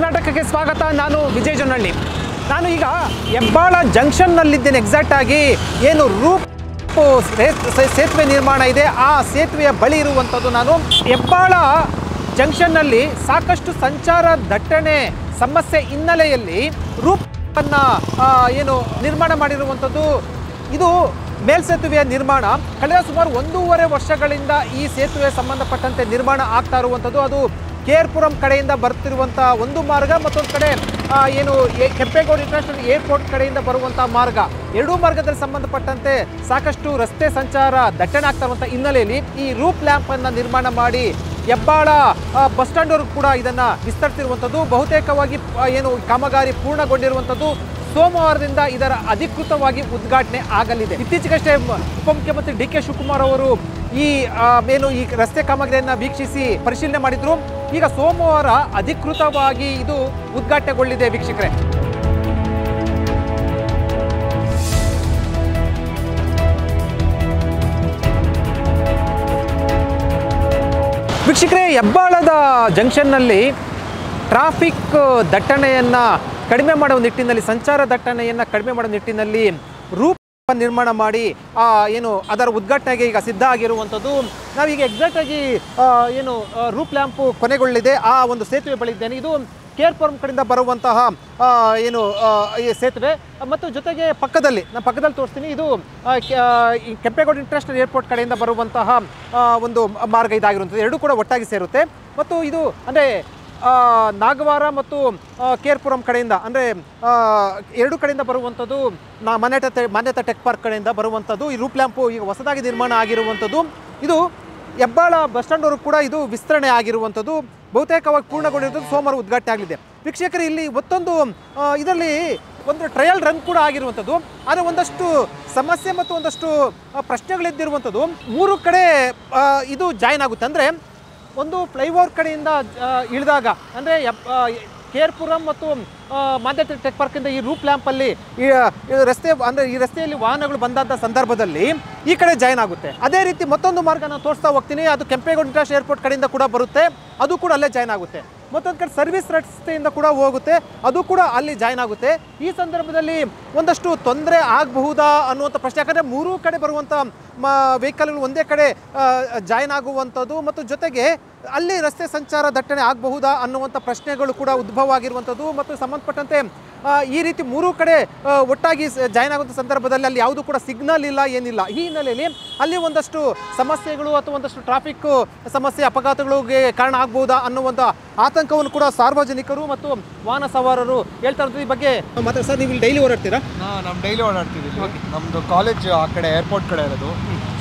ಕರ್ನಾಟಕಕ್ಕೆ ಸ್ವಾಗತ. ನಾನು ವಿಜಯ್ ಜೊನ್ನಳ್ಳಿ. ನಾನು ಈಗ ಹೆಬ್ಬಾಳ ಜಂಕ್ಷನ್ನಲ್ಲಿದ್ದೇನೆ. ಎಕ್ಸಾಕ್ಟ್ ಆಗಿ ಏನು ರೂಪ್ ಸೇತುವೆ ನಿರ್ಮಾಣ ಇದೆ ಆ ಸೇತುವೆಯ ಬಳಿ ಇರುವಂಥದ್ದು. ನಾನು ಹೆಬ್ಬಾಳ ಜಂಕ್ಷನ್ನಲ್ಲಿ ಸಾಕಷ್ಟು ಸಂಚಾರ ದಟ್ಟಣೆ ಸಮಸ್ಯೆ ಹಿನ್ನೆಲೆಯಲ್ಲಿ ರೂಪನ್ನು ಏನು ನಿರ್ಮಾಣ ಮಾಡಿರುವಂಥದ್ದು. ಇದು ಮೇಲ್ಸೇತುವೆಯ ನಿರ್ಮಾಣ ಕಳೆದ ಸುಮಾರು 1.5 ವರ್ಷಗಳಿಂದ ಈ ಸೇತುವೆ ಸಂಬಂಧಪಟ್ಟಂತೆ ನಿರ್ಮಾಣ ಆಗ್ತಾ ಇರುವಂಥದ್ದು. ಅದು KR ಪುರಂ ಕಡೆಯಿಂದ ಬರ್ತಿರುವಂಥ ಒಂದು ಮಾರ್ಗ, ಮತ್ತೊಂದು ಕಡೆ ಏನು ಕೆಂಪೇಗೌಡ ಇಂಟರ್ನ್ಯಾಷನಲ್ ಏರ್ಪೋರ್ಟ್ ಕಡೆಯಿಂದ ಬರುವಂಥ ಮಾರ್ಗ. ಎರಡೂ ಮಾರ್ಗದಲ್ಲಿ ಸಂಬಂಧಪಟ್ಟಂತೆ ಸಾಕಷ್ಟು ರಸ್ತೆ ಸಂಚಾರ ದಟ್ಟಣೆ ಆಗ್ತಾ ಇರುವಂಥ ಹಿನ್ನೆಲೆಯಲ್ಲಿ ಈ ರೂಪ್ ಲ್ಯಾಂಪನ್ನು ನಿರ್ಮಾಣ ಮಾಡಿ ಹೆಬ್ಬಾಳ ಬಸ್ ಸ್ಟ್ಯಾಂಡ್ವರೆಗೂ ಕೂಡ ಇದನ್ನು ವಿಸ್ತರಿಸಿರುವಂಥದ್ದು. ಬಹುತೇಕವಾಗಿ ಏನು ಕಾಮಗಾರಿ ಪೂರ್ಣಗೊಂಡಿರುವಂಥದ್ದು. ಸೋಮವಾರದಿಂದ ಇದರ ಅಧಿಕೃತವಾಗಿ ಉದ್ಘಾಟನೆ ಆಗಲಿದೆ. ಇತ್ತೀಚೆಗಷ್ಟೇ ಉಪಮುಖ್ಯಮಂತ್ರಿ DK ಶಿವಕುಮಾರ್ ಅವರು ಈ ರಸ್ತೆ ಕಾಮಗಾರಿಯನ್ನು ವೀಕ್ಷಿಸಿ ಪರಿಶೀಲನೆ ಮಾಡಿದ್ರು. ಈಗ ಸೋಮವಾರ ಅಧಿಕೃತವಾಗಿ ಇದು ಉದ್ಘಾಟನೆಗೊಳ್ಳಿದೆ. ವೀಕ್ಷಕರೇ, ಹೆಬ್ಬಾಳದ ಜಂಕ್ಷನ್ನಲ್ಲಿ ಟ್ರಾಫಿಕ್ ದಟ್ಟಣೆಯನ್ನು ಕಡಿಮೆ ಮಾಡುವ ನಿಟ್ಟಿನಲ್ಲಿ, ಸಂಚಾರ ದಟ್ಟಣೆಯನ್ನು ಕಡಿಮೆ ಮಾಡುವ ನಿಟ್ಟಿನಲ್ಲಿ ರೂಪ ನಿರ್ಮಾಣ ಮಾಡಿ ಏನು ಅದರ ಉದ್ಘಾಟನೆಗೆ ಈಗ ಸಿದ್ಧ ಆಗಿರುವಂಥದ್ದು. ನಾವೀಗ ಎಕ್ಸಾಕ್ಟಾಗಿ ಏನು ರೂಪ್ ಲ್ಯಾಂಪು ಕೊನೆಗೊಳ್ಳಿದೆ ಆ ಒಂದು ಸೇತುವೆ ಬಳಿ ಇದ್ದೇನೆ. ಇದು KR ಪುರಂ ಕಡೆಯಿಂದ ಬರುವಂತಹ ಏನು ಈ ಸೇತುವೆ, ಮತ್ತು ಜೊತೆಗೆ ನಾನು ಪಕ್ಕದಲ್ಲಿ ತೋರಿಸ್ತೀನಿ. ಇದು ಕೆಂಪೇಗೌಡ ಇಂಟರ್ನ್ಯಾಷನಲ್ ಏರ್ಪೋರ್ಟ್ ಕಡೆಯಿಂದ ಬರುವಂತಹ ಒಂದು ಮಾರ್ಗ ಇದಾಗಿರುವಂಥದ್ದು. ಎರಡೂ ಕೂಡ ಒಟ್ಟಾಗಿ ಸೇರುತ್ತೆ. ಮತ್ತು ಇದು ಅಂದರೆ ನಾಗವಾರ ಮತ್ತು KR ಪುರಂ ಕಡೆಯಿಂದ, ಅಂದರೆ ಎರಡು ಕಡೆಯಿಂದ ಬರುವಂಥದ್ದು. ಮಾನ್ಯತಾ ಟೆಕ್ ಪಾರ್ಕ್ ಕಡೆಯಿಂದ ಬರುವಂಥದ್ದು. ಈ ರೂಪ್ ಲ್ಯಾಂಪು ಈಗ ಹೊಸದಾಗಿ ನಿರ್ಮಾಣ ಆಗಿರುವಂಥದ್ದು. ಇದು ಹೆಬ್ಬಾಳ ಬಸ್ ಸ್ಟ್ಯಾಂಡ್ವರೆಗೂ ಕೂಡ ಇದು ವಿಸ್ತರಣೆ ಆಗಿರುವಂಥದ್ದು. ಬಹುತೇಕವಾಗಿ ಪೂರ್ಣಗೊಂಡಿರುವಂಥದ್ದು. ಸೋಮವಾರ ಉದ್ಘಾಟನೆ ಆಗಲಿದೆ. ವೀಕ್ಷಕರು, ಇಲ್ಲಿ ಮತ್ತೊಂದು ಇದರಲ್ಲಿ ಒಂದು ಟ್ರಯಲ್ ರನ್ ಕೂಡ ಆಗಿರುವಂಥದ್ದು. ಆದರೆ ಒಂದಷ್ಟು ಸಮಸ್ಯೆ ಮತ್ತು ಒಂದಷ್ಟು ಪ್ರಶ್ನೆಗಳಿದ್ದಿರುವಂಥದ್ದು. 3 ಕಡೆ ಇದು ಜಾಯಿನ್ ಆಗುತ್ತೆ. ಅಂದರೆ ಒಂದು ಫ್ಲೈಓವರ್ ಕಡೆಯಿಂದ ಇಳಿದಾಗ, ಅಂದರೆ KR ಪುರಂ ಮತ್ತು ಮಾನ್ಯತಾ ಟೆಕ್ ಪಾರ್ಕಿಂದ ಈ ರೂಪ್ ಲ್ಯಾಂಪಲ್ಲಿ ರಸ್ತೆ, ಅಂದರೆ ಈ ರಸ್ತೆಯಲ್ಲಿ ವಾಹನಗಳು ಬಂದಂಥ ಸಂದರ್ಭದಲ್ಲಿ ಈ ಕಡೆ ಜಾಯಿನ್ ಆಗುತ್ತೆ. ಅದೇ ರೀತಿ ಮತ್ತೊಂದು ಮಾರ್ಗ ನಾನು ತೋರಿಸ್ತಾ ಹೋಗ್ತೀನಿ. ಅದು ಕೆಂಪೇಗೌಡ ಇಂಟರ್ನ್ಯಾಷನಲ್ ಏರ್ಪೋರ್ಟ್ ಕಡೆಯಿಂದ ಕೂಡ ಬರುತ್ತೆ, ಅದು ಕೂಡ ಅಲ್ಲೇ ಜಾಯಿನ್ ಆಗುತ್ತೆ. ಮತ್ತೊಂದು ಕಡೆ ಸರ್ವಿಸ್ ರಸ್ತೆಯಿಂದ ಕೂಡ ಹೋಗುತ್ತೆ, ಅದು ಕೂಡ ಅಲ್ಲಿ ಜಾಯಿನ್ ಆಗುತ್ತೆ. ಈ ಸಂದರ್ಭದಲ್ಲಿ ಒಂದಷ್ಟು ತೊಂದರೆ ಆಗಬಹುದಾ ಅನ್ನುವಂಥ ಪ್ರಶ್ನೆ. ಯಾಕಂದರೆ 3 ಕಡೆ ಬರುವಂಥ ವೆಹಿಕಲ್ಗಳು ಒಂದೇ ಕಡೆ ಜಾಯಿನ್ ಆಗುವಂಥದ್ದು, ಮತ್ತು ಜೊತೆಗೆ ಅಲ್ಲಿ ರಸ್ತೆ ಸಂಚಾರ ದಟ್ಟಣೆ ಆಗಬಹುದಾ ಅನ್ನುವಂಥ ಪ್ರಶ್ನೆಗಳು ಕೂಡ ಉದ್ಭವ ಆಗಿರುವಂಥದ್ದು. ಮತ್ತು ಸಂಬಂಧಪಟ್ಟಂತೆ ಈ ರೀತಿ 3 ಕಡೆ ಒಟ್ಟಾಗಿ ಜಾಯಿನ್ ಆಗುವಂಥ ಸಂದರ್ಭದಲ್ಲಿ ಅಲ್ಲಿ ಯಾವುದೂ ಕೂಡ ಸಿಗ್ನಲ್ ಇಲ್ಲ, ಏನಿಲ್ಲ. ಈ ಹಿನ್ನೆಲೆಯಲ್ಲಿ ಅಲ್ಲಿ ಒಂದಷ್ಟು ಸಮಸ್ಯೆಗಳು ಅಥವಾ ಒಂದಷ್ಟು ಟ್ರಾಫಿಕ್ ಸಮಸ್ಯೆ, ಅಪಘಾತಗಳಿಗೆ ಕಾರಣ ಆಗಬಹುದಾ ಅನ್ನುವಂಥ ಆತಂಕವನ್ನು ಕೂಡ ಸಾರ್ವಜನಿಕರು ಮತ್ತು ವಾಹನ ಸವಾರರು ಹೇಳ್ತಾ ಇರೋದು. ಈ ಬಗ್ಗೆ ಮತ್ತೆ ಸರ್, ನೀವು ಇಲ್ಲಿ ಡೈಲಿ ಓಡಾಡ್ತೀರಾ? ನಾವು ಡೈಲಿ ಓಡಾಡ್ತೀವಿ. ನಮ್ಮದು ಕಾಲೇಜ್ ಆ ಕಡೆ ಏರ್ಪೋರ್ಟ್ ಕಡೆ ಇರೋದು.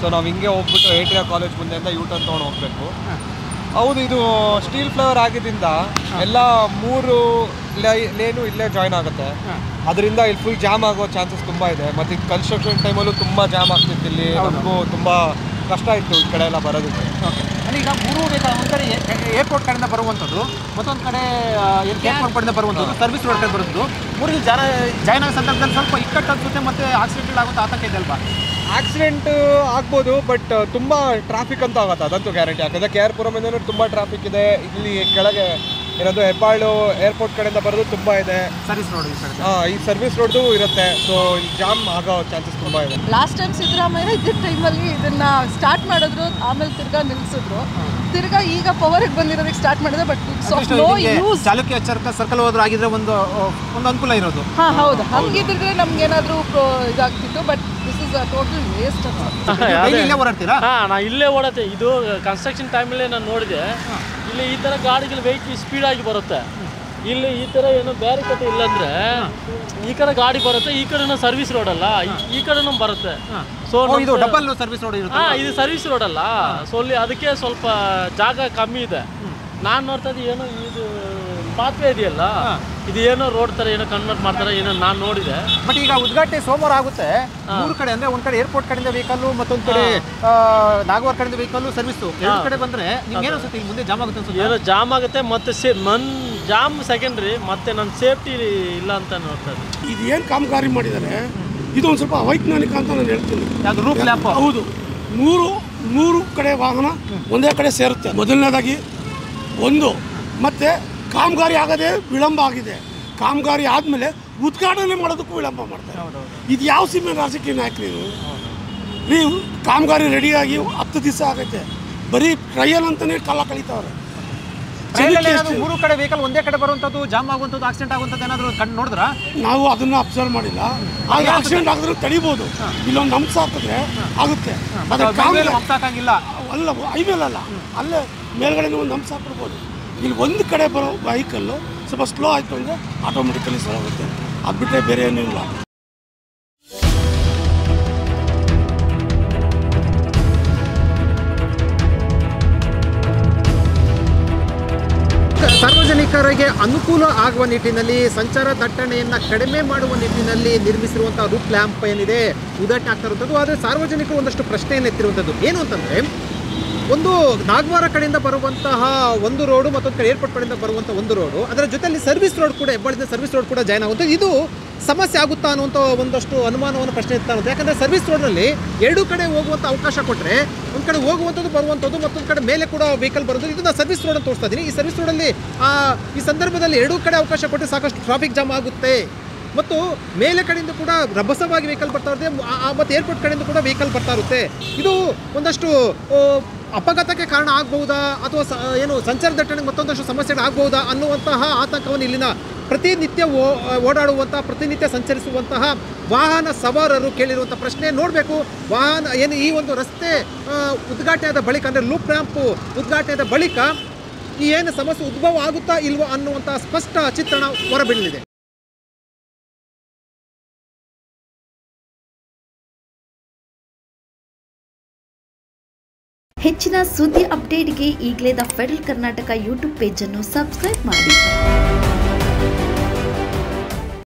ಸೊ ನಾವು ಹಿಂಗೆ ಹೋಗ್ಬಿಟ್ಟು ATR ಕಾಲೇಜ್ ಮುಂದೆಯಿಂದ ಯೂಟರ್ನ್ ತೊಗೊಂಡು ಹೋಗಬೇಕು. ಹೌದು, ಇದು ಸ್ಟೀಲ್ ಫ್ಲೈವರ್ ಆಗಿದ್ದರಿಂದ ಎಲ್ಲ 3 ಲೇನು ಇಲ್ಲೇ ಜಾಯ್ನ್ ಆಗುತ್ತೆ. ಅದರಿಂದ ಇಲ್ಲಿ ಫುಲ್ ಜಾಮ್ ಆಗೋ ಚಾನ್ಸಸ್ ತುಂಬ ಇದೆ. ಮತ್ತು ಇದು ಕನ್ಸ್ಟ್ರಕ್ಷನ್ ಟೈಮಲ್ಲೂ ತುಂಬ ಜಾಮ್ ಆಗ್ತಿತ್ತು. ಇಲ್ಲಿ ನಮಗೂ ತುಂಬ ಕಷ್ಟ ಇತ್ತು ಈ ಕಡೆ ಎಲ್ಲ ಬರೋದಕ್ಕೆ. ಈಗ 3 ಬೇಕಾ, ಒಂದು ಕಡೆ ಏರ್ಪೋರ್ಟ್ ಕಡೆಯಿಂದ ಬರುವಂಥದ್ದು, ಮತ್ತೊಂದು ಕಡೆ KR ಕಡೆಯಿಂದ ಬರುವಂಥದ್ದು, ಸರ್ವಿಸ್ ರೋಡ್ ಕಡೆ ಬರೋದು. 3 ಜಾಯ್ನ್ ಆಗೋ ಸಂದರ್ಭದಲ್ಲಿ ಸ್ವಲ್ಪ ಇಕ್ಕಟ್ಟು ಅನಿಸುತ್ತೆ, ಮತ್ತು ಆಕ್ಸಿಡೆಂಟ್ಗಳಾಗುವಂಥ ಆತಂಕ ಇದೆ ಅಲ್ವಾ? ಆಕ್ಸಿಡೆಂಟ್ ಆಗ್ಬೋದು, ಬಟ್ ತುಂಬ ಟ್ರಾಫಿಕ್ ಅಂತ ಆಗುತ್ತೆ, ಅದಂತೂ ಗ್ಯಾರಂಟಿ. ಯಾಕಂದರೆ KR ಪುರಮಿಂದ ತುಂಬ ಟ್ರಾಫಿಕ್ ಇದೆ. ಇಲ್ಲಿ ಕೆಳಗೆ ಇರೋದು ಹೆಬ್ಬಾಳು ಏರ್ಪೋರ್ಟ್ ಕಡೆಯಿಂದ ಬರೋದು ತುಂಬ ಇದೆ. ಸರ್ವಿಸ್ ರೋಡ್ ಈ ಸರ್ವಿಸ್ ರೋಡ್ದು ಇರುತ್ತೆ. ಸೊ ಇಲ್ಲಿ ಜಾಮ್ ಆಗೋ ಚಾನ್ಸಸ್ ತುಂಬ ಇದೆ. ಲಾಸ್ಟ್ ಟೈಮ್ ಸಿದ್ದರಾಮಯ್ಯ ಇದ್ದ ಟೈಮಲ್ಲಿ ಇದನ್ನ ಸ್ಟಾರ್ಟ್ ಮಾಡಿದ್ರು, ಆಮೇಲೆ ತಿರ್ಗಾ ನಿಲ್ಲಿಸಿದ್ರು. ತಿರ್ಗಾ ಈಗ ಪವರ್ಗೆ ಬಂದಿರೋದಕ್ಕೆ ಸ್ಟಾರ್ಟ್ ಮಾಡಿದ್ರೆ, ಬಟ್ ಚಾಲುಕ್ಯ ಸರ್ಕಲ್ ಹೋದ್ರು ಆಗಿದ್ರೆ ಒಂದು ಅನುಕೂಲ ಇರೋದು. ಹೌದು, ಹಂಗಿದ್ರೆ ನಮ್ಗೆ ಏನಾದರೂ ಇದಾಗ್ತಿತ್ತು. But this is total waste. ಓಡಾಡ್ತೀರಾ? ನಾ ಇಲ್ಲೇ ಓಡತ್ತೆ. ಇದು ಕನ್ಸ್ಟ್ರಕ್ಷನ್ ಟೈಮಲ್ಲೇ ನಾನು ನೋಡಿದೆ. ಇಲ್ಲಿ ಈ ಥರ ಗಾಡಿಗಳು ವೆಹಿಕಲ್ ಸ್ಪೀಡಾಗಿ ಬರುತ್ತೆ. ಇಲ್ಲಿ ಈ ಥರ ಏನು ಬ್ಯಾರಿಕೇಡ್ ಇಲ್ಲಾಂದ್ರೆ ಈ ಕಡೆ ಗಾಡಿ ಬರುತ್ತೆ, ಈ ಕಡೆನೂ ಸರ್ವಿಸ್ ರೋಡ್ ಅಲ್ಲ, ಈ ಕಡೆನೂ ಬರುತ್ತೆ. ಸೊ ಇದು ಡಬಲ್ ಸರ್ವಿಸ್ ರೋಡ್ ಇರುತ್ತೆ. ಇದು ಸರ್ವಿಸ್ ರೋಡ್ ಅಲ್ಲ, ಸೊ ಅಲ್ಲಿ ಅದಕ್ಕೆ ಸ್ವಲ್ಪ ಜಾಗ ಕಮ್ಮಿ ಇದೆ. ನಾನು ನೋಡ್ತಾ ಇದ್ದೆ ಏನೋ ಇದು ಪಾತ್ವೆ ಇದೆಯಲ್ಲ, ಇದು ಏನೋ ರೋಡ್ ಥರ ಏನೋ ಕನ್ವರ್ಟ್ ಮಾಡ್ತಾರೆ ಏನೋ ನಾನು ನೋಡಿದೆ. ಬಟ್ ಈಗ ಉದ್ಘಾಟನೆ ಸೋಮವಾರ ಆಗುತ್ತೆ. 3 ಕಡೆ, ಅಂದರೆ ಒಂದು ಕಡೆ ಏರ್ಪೋರ್ಟ್ ಕಡೆಯಿಂದ ವೆಹಿಕಲ್ಲು, ಮತ್ತೊಂದು ಕಡೆ ನಾಗವಾರ ಕಡೆಯಿಂದ ವೆಹಿಕಲ್ಲು, ಸರ್ವಿಸ್ಸು ಎರಡು ಕಡೆ ಬಂದರೆ ನಿಮ್ಗೆ ಏನು ಅನ್ಸುತ್ತೆ? ಮುಂದೆ ಜಾಮ್ ಆಗುತ್ತೆ ಅನ್ಸುತ್ತೆ? ಏನೋ ಜಾಮ್ ಆಗುತ್ತೆ, ಮತ್ತು ಜಾಮ್ ಸೆಕೆಂಡ್ರಿ, ಮತ್ತು ನನ್ನ ಸೇಫ್ಟಿ ಇಲ್ಲ ಅಂತ ನೋಡ್ತಾ ಇದ್ದೆ. ಇದು ಏನು ಕಾಮಗಾರಿ ಮಾಡಿದ್ದಾರೆ, ಇದು ಒಂದು ಸ್ವಲ್ಪ ಅವೈಜ್ಞಾನಿಕ ಅಂತ ನಾನು ಹೇಳ್ತೀನಿ. ಯಾವುದು ರೂಪ್ ಲ್ಯಾಂಪ್? ಹೌದು, 3 ಕಡೆ ವಾಹನ ಒಂದೇ ಕಡೆ ಸೇರುತ್ತೆ. ಮೊದಲನೇದಾಗಿ ಒಂದು, ಮತ್ತು ಕಾಮಗಾರಿ ಆಗದೆ ವಿಳಂಬ ಆಗಿದೆ. ಕಾಮಗಾರಿ ಆದಮೇಲೆ ಉದ್ಘಾಟನೆ ಮಾಡೋದಕ್ಕೂ ವಿಳಂಬ ಮಾಡ್ತಾರೆ. ಇದು ಯಾವ ಸೀಮೆ ರಾಜಕೀಯ ನಾಯಕರು ನೀವು? ಕಾಮಗಾರಿ ರೆಡಿಯಾಗಿ 10 ದಿವಸ ಆಗೈತೆ, ಬರೀ ಟ್ರಯಲ್ ಅಂತಲೇ ಕಾಲ ಕಳೀತಾವ್ರೆ. ಮೂರು ಕಡೆ ವೆಹಿಕಲ್ ಒಂದೇ ಕಡೆ ಬರುವಂಥದ್ದು, ಜಾಮ್ ಆಗುವಂಥದ್ದು, ಆಕ್ಸಿಡೆಂಟ್ ಆಗುವಂಥದ್ದು ಏನಾದರೂ ಕಂಡು ನೋಡಿದ್ರ? ನಾವು ಅದನ್ನ ಅಬ್ಸರ್ವ್ ಮಾಡಿಲ್ಲ. ಆದ್ರೆ ಆಕ್ಸಿಡೆಂಟ್ ಆಗಿದ್ರೆ ತಡಿಬೋದು, ಇಲ್ಲೊಂದು ಹಂಸ ಹಾಕಿದ್ರೆ ಆಗುತ್ತೆ. ಹಾಕಿಲ್ಲ ಅಲ್ಲ, ಹೈವೇಲಲ್ಲ, ಅಲ್ಲೇ ಮೇಲ್ಗಡೆ ಒಂದು ಹಂಸ ಹಾಕಿರ್ಬೋದು. ಇಲ್ಲಿ ಒಂದು ಕಡೆ ಬರೋ ವೆಹಿಕಲ್ಲು ಸ್ವಲ್ಪ ಸ್ಲೋ ಆಯಿತು ಅಂದರೆ ಆಟೋಮೆಟಿಕಲಿ ಸ್ಲೋ ಆಗುತ್ತೆ. ಅದು ಬಿಟ್ಟರೆ ಬೇರೆ ಏನೂ ಇಲ್ಲ. ಸಾರ್ವಜನಿಕರಿಗೆ ಅನುಕೂಲ ಆಗುವ ನಿಟ್ಟಿನಲ್ಲಿ, ಸಂಚಾರ ದಟ್ಟಣೆಯನ್ನು ಕಡಿಮೆ ಮಾಡುವ ನಿಟ್ಟಿನಲ್ಲಿ ನಿರ್ಮಿಸಿರುವಂಥ ರೂಟ್ ಲ್ಯಾಂಪ್ ಏನಿದೆ ಉದ್ಘಾಟನೆ ಆಗ್ತಾ ಇರುವಂಥದ್ದು. ಆದರೆ ಸಾರ್ವಜನಿಕರು ಒಂದಷ್ಟು ಪ್ರಶ್ನೆಯನ್ನು ಎತ್ತಿರುವಂಥದ್ದು ಏನು ಅಂತಂದರೆ, ಒಂದು ನಾಗವಾರ ಕಡೆಯಿಂದ ಬರುವಂತಹ ಒಂದು ರೋಡು, ಮತ್ತೊಂದು ಕಡೆ ಏರ್ಪೋರ್ಟ್ ಕಡೆಯಿಂದ ಬರುವಂಥ ಒಂದು ರೋಡು, ಅದರ ಜೊತೆಯಲ್ಲಿ ಸರ್ವಿಸ್ ರೋಡ್ ಕೂಡ, ಹೆಬ್ಬಾಳದಿಂದ ಸರ್ವಿಸ್ ರೋಡ್ ಕೂಡ ಜಾಯ್ನ್ ಆಗುತ್ತೆ. ಇದು ಸಮಸ್ಯೆ ಆಗುತ್ತಾ ಅನ್ನುವಂಥ ಒಂದಷ್ಟು ಅನುಮಾನವನ್ನು ಪ್ರಶ್ನೆ ಇರ್ತಾ ಇರುತ್ತೆ. ಯಾಕಂದರೆ ಸರ್ವಿಸ್ ರೋಡ್ನಲ್ಲಿ ಎರಡು ಕಡೆ ಹೋಗುವಂಥ ಅವಕಾಶ ಕೊಟ್ಟರೆ, ಒಂದು ಕಡೆ ಹೋಗುವಂಥದ್ದು ಬರುವಂಥದ್ದು, ಮತ್ತೊಂದು ಕಡೆ ಮೇಲೆ ಕೂಡ ವೆಹಿಕಲ್ ಬರೋದು, ಇದು ನಾನು ಸರ್ವಿಸ್ ರೋಡನ್ನು ತೋರಿಸ್ತಾ ಇದ್ದೀನಿ. ಈ ಸರ್ವಿಸ್ ರೋಡಲ್ಲಿ ಈ ಸಂದರ್ಭದಲ್ಲಿ ಎರಡೂ ಕಡೆ ಅವಕಾಶ ಕೊಟ್ಟರೆ ಸಾಕಷ್ಟು ಟ್ರಾಫಿಕ್ ಜಾಮ್ ಆಗುತ್ತೆ. ಮತ್ತು ಮೇಲೆ ಕಡೆಯಿಂದ ಕೂಡ ರಭಸವಾಗಿ ವೆಹಿಕಲ್ ಬರ್ತಾ ಇರುತ್ತೆ, ಮತ್ತು ಏರ್ಪೋರ್ಟ್ ಕಡೆಯಿಂದ ಕೂಡ ವೆಹಿಕಲ್ ಬರ್ತಾ ಇರುತ್ತೆ. ಇದು ಒಂದಷ್ಟು ಅಪಘಾತಕ್ಕೆ ಕಾರಣ ಆಗಬಹುದಾ, ಅಥವಾ ಏನು ಸಂಚಾರ ದಟ್ಟಣೆಗೆ ಮತ್ತೊಂದಷ್ಟು ಸಮಸ್ಯೆಗಳಾಗಬಹುದಾ ಅನ್ನುವಂತಹ ಆತಂಕವನ್ನು ಇಲ್ಲಿನ ಪ್ರತಿನಿತ್ಯ ಓಡಾಡುವಂಥ, ಪ್ರತಿನಿತ್ಯ ಸಂಚರಿಸುವಂತಹ ವಾಹನ ಸವಾರರು ಕೇಳಿರುವಂಥ ಪ್ರಶ್ನೆ. ನೋಡಬೇಕು, ವಾಹನ ಏನು ಈ ಒಂದು ರಸ್ತೆ ಉದ್ಘಾಟನೆಯಾದ ಬಳಿಕ, ಅಂದರೆ ಲೂಪ್ ರ್ಯಾಂಪ್ ಉದ್ಘಾಟನೆಯಾದ ಬಳಿಕ ಈ ಏನು ಸಮಸ್ಯೆ ಉದ್ಭವ ಆಗುತ್ತಾ ಇಲ್ವೋ ಅನ್ನುವಂಥ ಸ್ಪಷ್ಟ ಚಿತ್ರಣ ಹೊರಬೀಳಲಿದೆ. ಹೆಚ್ಚಿನ ಸುದ್ದಿ ಅಪ್ಡೇಟ್ಗೆ ಈಗಲೇ the federal Karnataka YouTube page ಅನ್ನು ಸಬ್ಸ್ಕ್ರೈಬ್ ಮಾಡಿ.